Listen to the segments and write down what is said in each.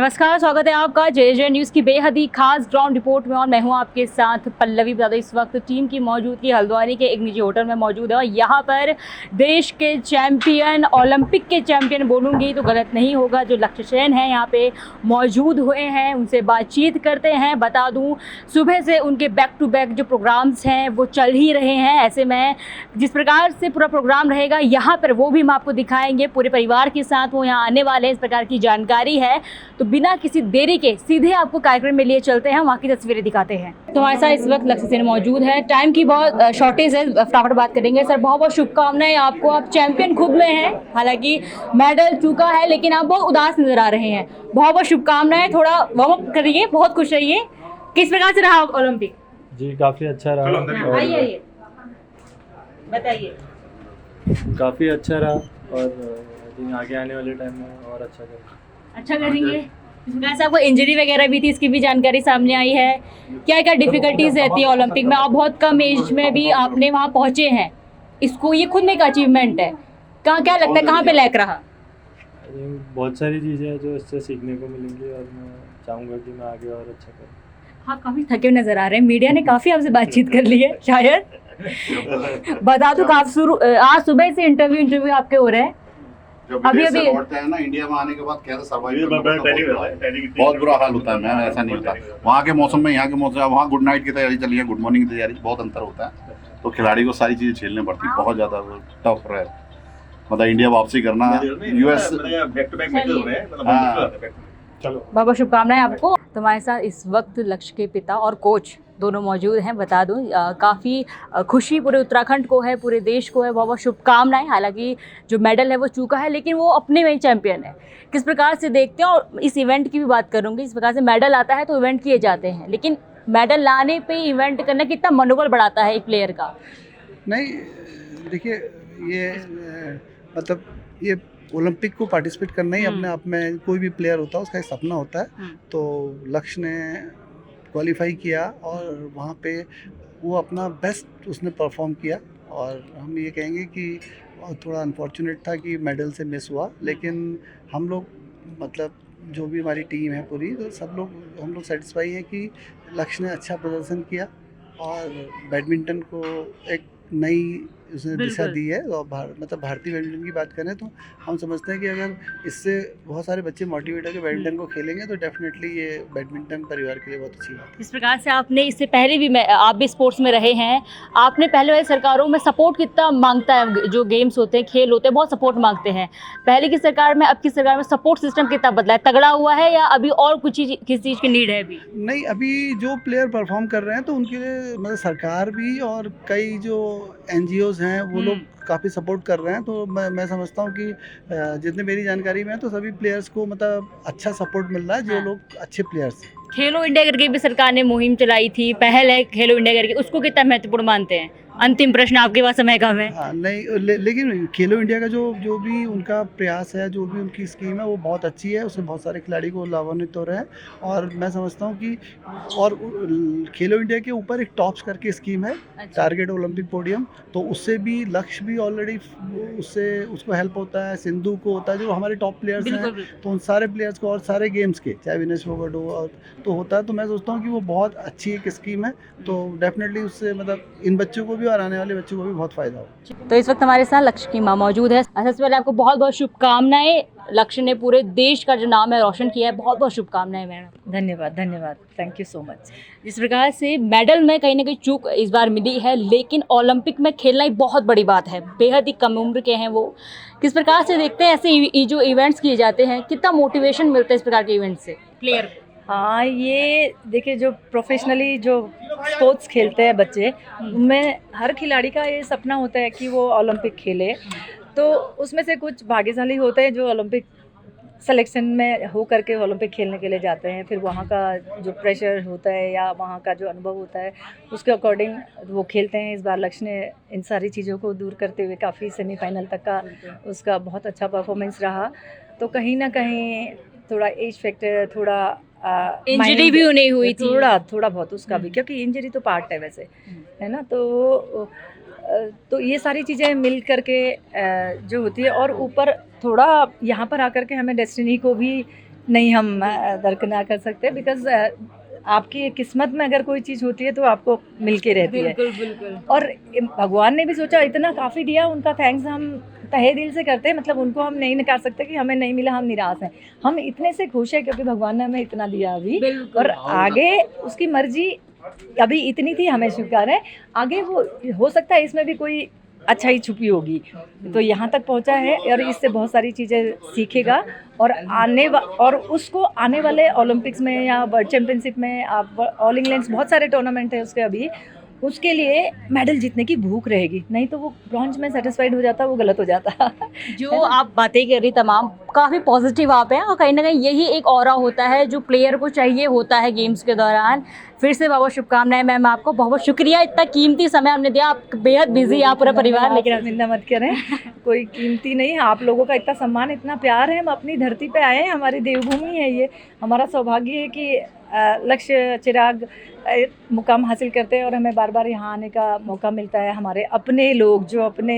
नमस्कार, स्वागत है आपका जे न्यूज़ की बेहद ही खास ग्राउंड रिपोर्ट में। और मैं हूं आपके साथ पल्लवी। बता दें, इस वक्त टीम की मौजूदगी हल्द्वानी के एक निजी होटल में मौजूद है और यहां पर देश के चैंपियन, ओलंपिक के चैंपियन बोलूँगी तो गलत नहीं होगा, जो लक्ष्य सेन हैं यहां पे मौजूद हुए हैं। उनसे बातचीत करते हैं। बता दूँ, सुबह से उनके बैक टू बैक जो प्रोग्राम्स हैं वो चल ही रहे हैं। ऐसे में जिस प्रकार से पूरा प्रोग्राम रहेगा यहाँ पर वो भी हम आपको दिखाएंगे। पूरे परिवार के साथ वो यहाँ आने वाले हैं, इस प्रकार की जानकारी है। तो बिना किसी देरी के सीधे आपको कार्यक्रम में लिए चलते हैं, वहाँ की तस्वीरें दिखाते हैं। तो हमारे साथ इस वक्त लक्ष्य सेन मौजूद है। टाइम की बहुत शॉर्टेज है, फटाफट बात करेंगे। सर, बहुत बहुत शुभकामनाएं आपको। आप चैंपियन खुद में हैं, हालांकि मेडल चूका है, लेकिन आप बहुत उदास नजर आ रहे हैं। बहुत बहुत शुभकामनाएं। थोड़ा वार्म अप करिए, बहुत खुश रहिए। किस प्रकार से रहा ओलंपिक? जी, काफ़ी अच्छा रहा। आइए बताइए। काफ़ी अच्छा रहा और आगे आने वाले टाइम में और अच्छा करेंगे। वैसे आपको इंजरी वगैरह भी थी, इसकी भी जानकारी सामने आई है। क्या क्या डिफिकल्टीज रहती है ओलंपिक में? आप बहुत कम एज में भी आपने वहाँ पहुँचे हैं, इसको ये खुद में एक अचीवमेंट है। कहाँ क्या लगता है, कहाँ पे लैक रहा? बहुत सारी चीज़ें हैं जो इससे सीखने को मिलेंगी और मैं चाहूँगा कि मैं आगे और अच्छा करूँ। हाँ, काफ़ी थके हुए नज़र आ रहे हैं। मीडिया ने काफ़ी आपसे बातचीत कर ली है शायद। बता दूँ, आज सुबह से इंटरव्यू आपके हो रहे हैं। अभी लौटते हैं ना इंडिया में आने के बाद कैसे सर्वाइव करना, बहुत बुरा हाल होता है मैम। ऐसा नहीं होता वहाँ के मौसम में, यहाँ के मौसम, वहाँ गुड नाइट की तैयारी चली है, गुड मॉर्निंग की तैयारी, बहुत अंतर होता है। तो खिलाड़ी को सारी चीज़ें झेलनी पड़ती है, बहुत ज़्यादा टफ रहा है। मतलब इंडिया वापसी करना, यूएस बहुत शुभकामनाएं आपको। तो हमारे साथ इस वक्त लक्ष्य के पिता और कोच दोनों मौजूद हैं। बता दूं, काफ़ी खुशी पूरे उत्तराखंड को है, पूरे देश को है। बहुत बहुत शुभकामनाएं। हालांकि जो मेडल है वो चूका है, लेकिन वो अपने में ही चैंपियन है। किस प्रकार से देखते हैं? और इस इवेंट की भी बात करूंगी। इस प्रकार से मेडल आता है तो इवेंट किए जाते हैं, लेकिन मेडल लाने पे इवेंट करना कितना मनोबल बढ़ाता है एक प्लेयर का? नहीं, देखिए, ये मतलब ये ओलंपिक को पार्टिसिपेट करना ही अपने आप में, कोई भी प्लेयर होता है उसका एक सपना होता है। तो लक्ष्य ने क्वालिफाई किया और वहाँ पे वो अपना बेस्ट उसने परफॉर्म किया। और हम ये कहेंगे कि थोड़ा अनफॉर्चुनेट था कि मेडल से मिस हुआ, लेकिन हम लोग, मतलब जो भी हमारी टीम है पूरी, तो हम लोग सेटिस्फाई हैं कि लक्ष्य ने अच्छा प्रदर्शन किया और बैडमिंटन को एक नई उसने दिशा दी है। और मतलब भारतीय बैडमिंटन की बात करें तो हम समझते हैं कि अगर इससे बहुत सारे बच्चे मोटिवेट होकर बैडमिंटन को खेलेंगे तो डेफिनेटली ये बैडमिंटन परिवार के लिए बहुत अच्छी बात है। इस प्रकार से आपने इससे पहले भी, आप भी स्पोर्ट्स में रहे हैं, आपने पहले वाली सरकारों में सपोर्ट कितना मांगता है? जो गेम्स होते हैं, खेल होते हैं, बहुत सपोर्ट मांगते हैं। पहले की सरकार में, अब की सरकार में सपोर्ट सिस्टम कितना बदला है? तगड़ा हुआ है या अभी और कुछ चीज़, किस चीज़ की नीड है अभी? नहीं, अभी जो प्लेयर परफॉर्म कर रहे हैं तो उनके लिए मतलब सरकार भी और कई जो NGOs हैं वो लोग काफ़ी सपोर्ट कर रहे हैं। तो मैं समझता हूँ कि जितने मेरी जानकारी में है तो सभी प्लेयर्स को मतलब अच्छा सपोर्ट मिल रहा है, जो लोग अच्छे प्लेयर्स हैं। खेलो इंडिया करके भी सरकार ने मुहिम चलाई थी, पहल है खेलो इंडिया करके, उसको कितना महत्वपूर्ण मानते हैं? अंतिम प्रश्न, आपके पास समय कम है। हाँ, नहीं, लेकिन खेलो इंडिया का जो भी उनका प्रयास है, जो भी उनकी स्कीम है वो बहुत अच्छी है। उससे बहुत सारे खिलाड़ी को लाभान्वित हो रहे हैं। और मैं समझता हूँ कि और खेलो इंडिया के ऊपर एक टॉप्स करके स्कीम है, टारगेट ओलंपिक पोडियम, तो उससे भी लक्ष्य भी ऑलरेडी उससे उसको हेल्प होता है, सिंधु को होता है, जो हमारे टॉप प्लेयर्स हैं, तो उन सारे प्लेयर्स को और सारे गेम्स के, चाहे विनेश फोगाट हो और तो होता है। तो मैं सोचता हूँ कि वो बहुत अच्छी एक स्कीम है। तो डेफिनेटली उससे मतलब इन बच्चों को भी और आने वाले बच्चों को भी बहुत फायदा हो। तो इस वक्त हमारे साथ लक्ष्य की माँ मौजूद है। सबसे पहले आपको बहुत बहुत शुभकामनाएं। लक्ष्य ने पूरे देश का जो नाम है रोशन किया है, बहुत बहुत शुभकामनाएं मैडम। धन्यवाद, थैंक यू सो मच। इस प्रकार से मेडल में कहीं ना कहीं चूक इस बार मिली है, लेकिन ओलंपिक में खेलना एक बहुत बड़ी बात है। बेहद ही कम उम्र के हैं वो। किस प्रकार से देखते हैं ऐसे जो इवेंट्स किए जाते हैं, कितना मोटिवेशन मिलता है इस प्रकार के इवेंट से प्लेयर को? हाँ, ये देखिए, जो प्रोफेशनली जो स्पोर्ट्स खेलते हैं बच्चे, उनमें हर खिलाड़ी का ये सपना होता है कि वो ओलंपिक खेले। तो उसमें से कुछ भाग्यशाली होते हैं जो ओलंपिक सिलेक्शन में हो करके ओलंपिक खेलने के लिए जाते हैं। फिर वहाँ का जो प्रेशर होता है या वहाँ का जो अनुभव होता है, उसके अकॉर्डिंग वो खेलते हैं। इस बार लक्ष्य ने इन सारी चीज़ों को दूर करते हुए काफ़ी सेमीफाइनल तक का उसका बहुत अच्छा परफॉर्मेंस रहा। तो कहीं ना कहीं थोड़ा एज फैक्टर, थोड़ा इंजरी भी नहीं हुई थी, थोड़ा बहुत उसका भी, क्योंकि इंजरी तो पार्ट है वैसे, है ना। तो ये सारी चीज़ें मिल करके जो होती है, और ऊपर थोड़ा यहाँ पर आकर के हमें डेस्टिनी को भी नहीं हम दरकिनार कर सकते, बिकॉज आपकी किस्मत में अगर कोई चीज़ होती है तो आपको मिल के रहती है। बिल्कुल बिल्कुल। और भगवान ने भी सोचा, इतना काफ़ी दिया, उनका थैंक्स हम तहे दिल से करते हैं। मतलब उनको हम नहीं नकार सकते कि हमें नहीं मिला हम निराश हैं। हम इतने से खुश हैं क्योंकि भगवान ने हमें इतना दिया अभी, बिल्कुल। और आगे उसकी मर्जी अभी इतनी थी, हमें स्वीकार है। आगे वो हो सकता है इसमें भी कोई अच्छाई छुपी होगी, तो यहाँ तक पहुँचा है और इससे बहुत सारी चीज़ें सीखेगा और और उसको आने वाले ओलंपिक्स में या वर्ल्ड चैम्पियनशिप में, आप ऑल इंग्लैंड्स बहुत सारे टूर्नामेंट है उसके अभी, उसके लिए मेडल जीतने की भूख रहेगी। नहीं तो वो ब्रॉन्ज में सेटिस्फाइड हो जाता, वो गलत हो जाता। जो आप बातें कर रही तमाम काफ़ी पॉजिटिव आप हैं, और कहीं ना कहीं यही एक ऑरा होता है जो प्लेयर को चाहिए होता है गेम्स के दौरान। फिर से बहुत शुभकामनाएं मैम आपको, बहुत बहुत शुक्रिया इतना कीमती समय हमने दिया। आप बेहद बिजी आप पूरा परिवार लेकर निंदा मत करें, कोई कीमती नहीं। आप लोगों का इतना सम्मान, इतना प्यार है। हम अपनी धरती पे आए हैं, हमारी देवभूमि है ये। हमारा सौभाग्य है कि लक्ष्य चिराग मुकाम हासिल करते हैं और हमें बार बार यहाँ आने का मौका मिलता है। हमारे अपने लोग जो अपने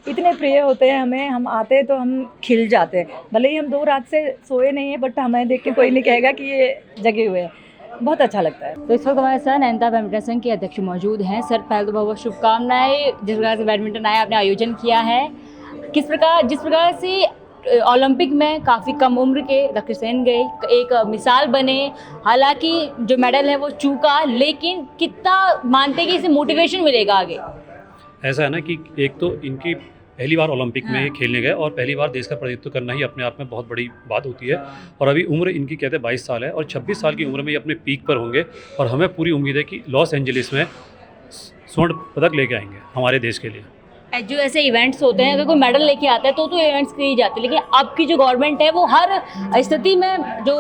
इतने प्रिय होते हैं हमें, हम आते हैं तो हम खिल जाते हैं। भले ही हम 2 रात से सोए नहीं है, बट हमें देख के कोई नहीं कहेगा कि ये जगे हुए हैं। बहुत अच्छा लगता है। तो इस वक्त हमारे साथ नैनीताल बैडमिंटन संघ के अध्यक्ष मौजूद हैं। सर पहले तो बहुत बहुत शुभकामनाएं, जिस प्रकार से बैडमिंटन आया आपने आयोजन किया है, जिस प्रकार से ओलंपिक में काफ़ी कम उम्र के लक्ष्य सेन गए, एक मिसाल बने। हालांकि जो मेडल है वो चूका, लेकिन कितना मानते हैं कि इसे मोटिवेशन मिलेगा आगे? ऐसा है ना कि एक तो इनकी पहली बार ओलंपिक में खेलने गए और पहली बार देश का प्रतिनिधित्व करना ही अपने आप में बहुत बड़ी बात होती है। और अभी उम्र इनकी कहते हैं 22 साल है और 26 साल की उम्र में ये अपने पीक पर होंगे और हमें पूरी उम्मीद है कि लॉस एंजलिस में स्वर्ण पदक लेके आएंगे हमारे देश के लिए। जो ऐसे इवेंट्स होते हैं, अगर कोई मेडल लेके आता है तो इवेंट्स किए जाते हैं, लेकिन अब की जो गवर्नमेंट है वो हर स्थिति में जो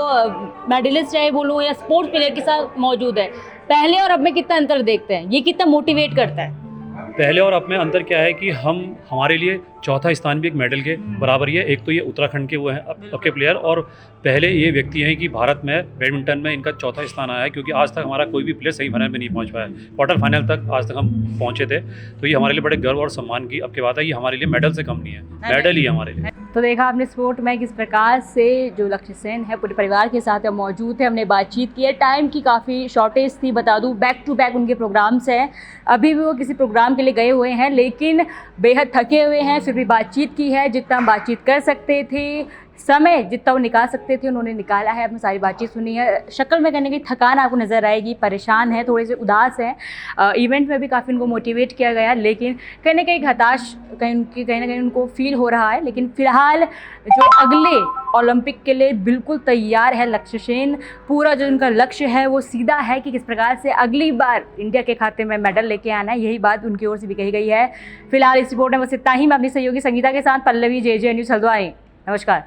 मेडलिस्ट है बोलूँ या स्पोर्ट्स प्लेयर के साथ मौजूद है। पहले और अब में कितना अंतर देखते हैं, ये कितना मोटिवेट करता है? पहले और अब में अंतर क्या है कि हमारे लिए चौथा स्थान भी एक मेडल के बराबर ही है। एक तो ये उत्तराखंड के वो हैं अब के प्लेयर, और पहले ये व्यक्ति हैं कि भारत में बैडमिंटन में इनका चौथा स्थान आया है, क्योंकि आज तक हमारा कोई भी प्लेयर सेमीफाइनल में नहीं पहुंच पाया। क्वार्टर फाइनल तक आज तक हम पहुंचे थे, तो ये हमारे लिए बड़े गर्व और सम्मान की अब की बात है। ये हमारे लिए मेडल से कम नहीं है, मेडल ही है हमारे लिए। तो देखा आपने स्पोर्ट में किस प्रकार से जो लक्ष्य सेन है पूरे परिवार के साथ मौजूद है। हमने बातचीत की है, टाइम की काफ़ी शॉर्टेज थी, बता दूं बैक टू बैक उनके प्रोग्राम्स हैं। अभी भी वो किसी प्रोग्राम के लिए गए हुए हैं, लेकिन बेहद थके हुए हैं। फिर भी बातचीत की है, जितना बातचीत कर सकते थे, समय जितना वो निकाल सकते थे उन्होंने निकाला है। अपनी सारी बातचीत सुनी है। शक्ल में कहने की थकान आपको नज़र आएगी, परेशान है, थोड़े से उदास हैं। इवेंट में भी काफ़ी उनको मोटिवेट किया गया, लेकिन कहीं ना कहीं हताश कहीं ना कहीं उनको फील हो रहा है। लेकिन फ़िलहाल जो अगले ओलंपिक के लिए बिल्कुल तैयार है लक्ष्य सेन। पूरा जो उनका लक्ष्य है वो सीधा है कि किस प्रकार से अगली बार इंडिया के खाते में मेडल लेके आना है। यही बात उनकी ओर से भी कही गई है। फिलहाल इस रिपोर्ट में बस इतना ही। मैं अपनी सहयोगी संगीता के साथ पल्लवी, JJ न्यूज़ हल्द्वानी। नमस्कार।